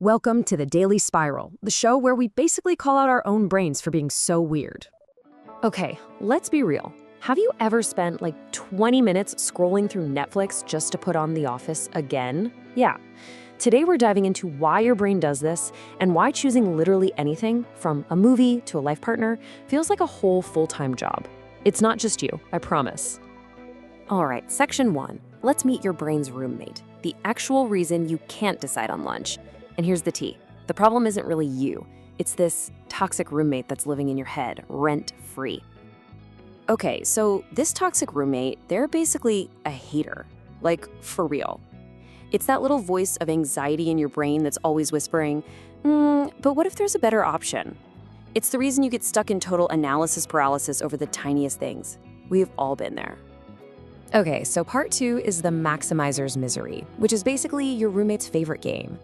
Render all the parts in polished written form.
Welcome to the Daily Spiral, the show where we basically call out our own brains for being so weird. Okay, let's be real. Have you ever spent like 20 minutes scrolling through Netflix just to put on The Office again? Yeah. Today we're diving into why your brain does this and why choosing literally anything, from a movie to a life partner, feels like a whole full-time job. It's not just you, I promise. All right, section 1. Let's meet your brain's roommate, the actual reason you can't decide on lunch. And here's the tea. The problem isn't really you. It's this toxic roommate that's living in your head, rent-free. Okay, so this toxic roommate, they're basically a hater. Like, for real. It's that little voice of anxiety in your brain that's always whispering, but what if there's a better option? It's the reason you get stuck in total analysis paralysis over the tiniest things. We've all been there. Okay, so part 2 is the maximizer's misery, which is basically your roommate's favorite game.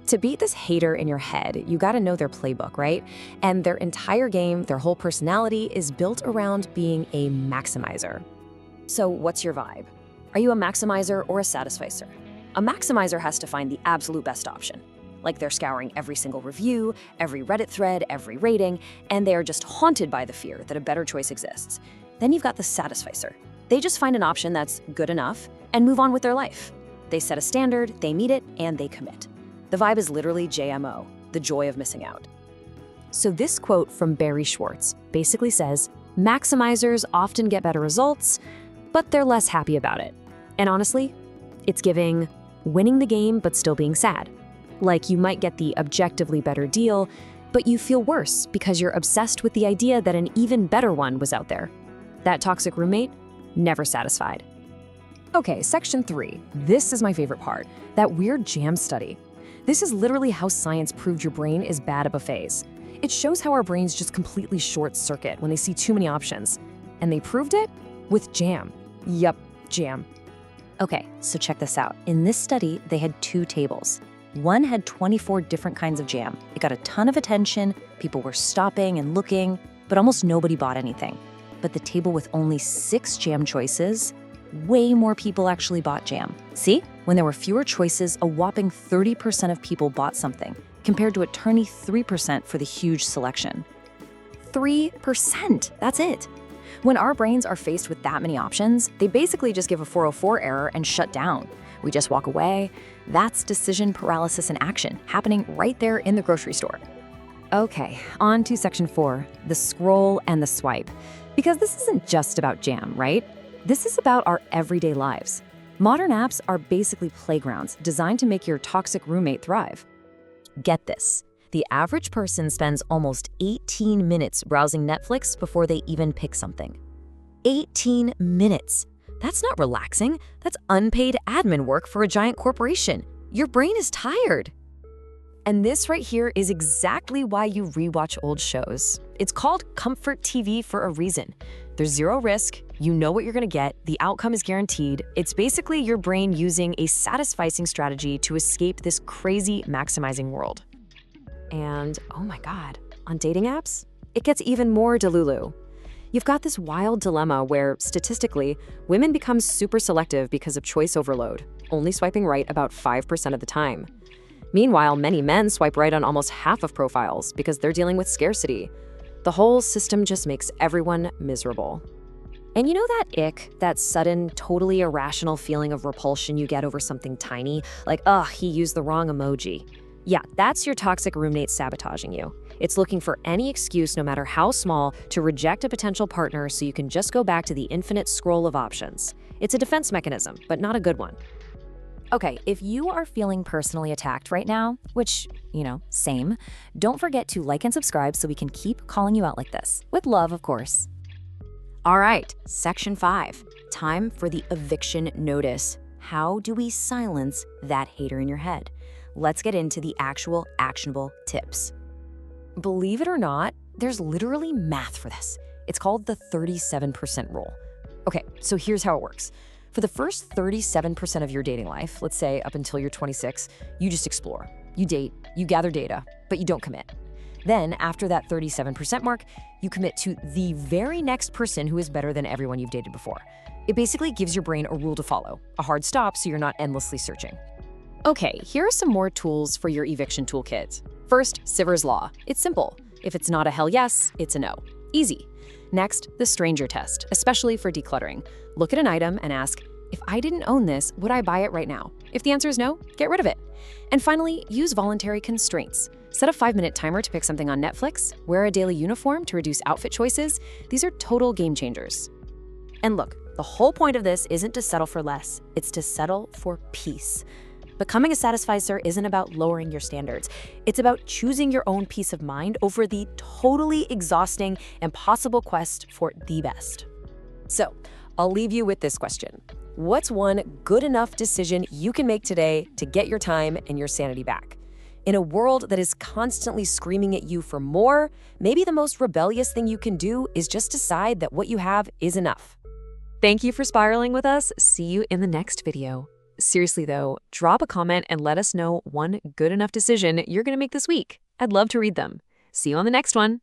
To beat this hater in your head, you gotta know their playbook, right? And their entire game, their whole personality is built around being a maximizer. So what's your vibe? Are you a maximizer or a satisficer? A maximizer has to find the absolute best option. Like they're scouring every single review, every Reddit thread, every rating, and they are just haunted by the fear that a better choice exists. Then you've got the satisficer. They just find an option that's good enough and move on with their life. They set a standard, they meet it, and they commit. The vibe is literally JMO, the joy of missing out. So this quote from Barry Schwartz basically says, maximizers often get better results, but they're less happy about it. And honestly, it's giving winning the game but still being sad. Like you might get the objectively better deal, but you feel worse because you're obsessed with the idea that an even better one was out there. That toxic roommate, never satisfied. Okay, section 3. This is my favorite part, that weird jam study. This is literally how science proved your brain is bad at buffets. It shows how our brains just completely short circuit when they see too many options. And they proved it with jam. Yup, jam. Okay, so check this out. In this study, they had 2 tables. One had 24 different kinds of jam. It got a ton of attention, people were stopping and looking, but almost nobody bought anything. But the table with only 6 jam choices, way more people actually bought jam. See? When there were fewer choices, a whopping 30% of people bought something, compared to a tiny 3% for the huge selection. 3%, that's it. When our brains are faced with that many options, they basically just give a 404 error and shut down. We just walk away. That's decision paralysis in action, happening right there in the grocery store. Okay, on to section 4, the scroll and the swipe. Because this isn't just about jam, right? This is about our everyday lives. Modern apps are basically playgrounds designed to make your toxic roommate thrive. Get this. The average person spends almost 18 minutes browsing Netflix before they even pick something. 18 minutes. That's not relaxing. That's unpaid admin work for a giant corporation. Your brain is tired. And this right here is exactly why you rewatch old shows. It's called comfort TV for a reason. There's zero risk, you know what you're gonna get, the outcome is guaranteed. It's basically your brain using a satisficing strategy to escape this crazy maximizing world. And oh my God, on dating apps, it gets even more delulu. You've got this wild dilemma where, statistically, women become super selective because of choice overload, only swiping right about 5% of the time. Meanwhile, many men swipe right on almost half of profiles because they're dealing with scarcity. The whole system just makes everyone miserable. And you know that ick, that sudden, totally irrational feeling of repulsion you get over something tiny? Like, ugh, he used the wrong emoji. Yeah, that's your toxic roommate sabotaging you. It's looking for any excuse, no matter how small, to reject a potential partner so you can just go back to the infinite scroll of options. It's a defense mechanism, but not a good one. Okay, if you are feeling personally attacked right now, which, same, don't forget to like and subscribe so we can keep calling you out like this. With love, of course. All right, section 5. Time for the eviction notice. How do we silence that hater in your head? Let's get into the actual actionable tips. Believe it or not, there's literally math for this. It's called the 37% rule. Okay, so here's how it works. For the first 37% of your dating life, let's say up until you're 26, you just explore. You date, you gather data, but you don't commit. Then, after that 37% mark, you commit to the very next person who is better than everyone you've dated before. It basically gives your brain a rule to follow, a hard stop so you're not endlessly searching. Okay, here are some more tools for your eviction toolkit. First, Siver's Law. It's simple. If it's not a hell yes, it's a no. Easy. Next, the stranger test, especially for decluttering. Look at an item and ask, if I didn't own this, would I buy it right now? If the answer is no, get rid of it. And finally, use voluntary constraints. Set a 5-minute timer to pick something on Netflix, wear a daily uniform to reduce outfit choices. These are total game changers. And look, the whole point of this isn't to settle for less, it's to settle for peace. Becoming a satisficer isn't about lowering your standards. It's about choosing your own peace of mind over the totally exhausting, impossible quest for the best. So, I'll leave you with this question. What's one good enough decision you can make today to get your time and your sanity back? In a world that is constantly screaming at you for more, maybe the most rebellious thing you can do is just decide that what you have is enough. Thank you for spiraling with us. See you in the next video. Seriously though, drop a comment and let us know one good enough decision you're going to make this week. I'd love to read them. See you on the next one.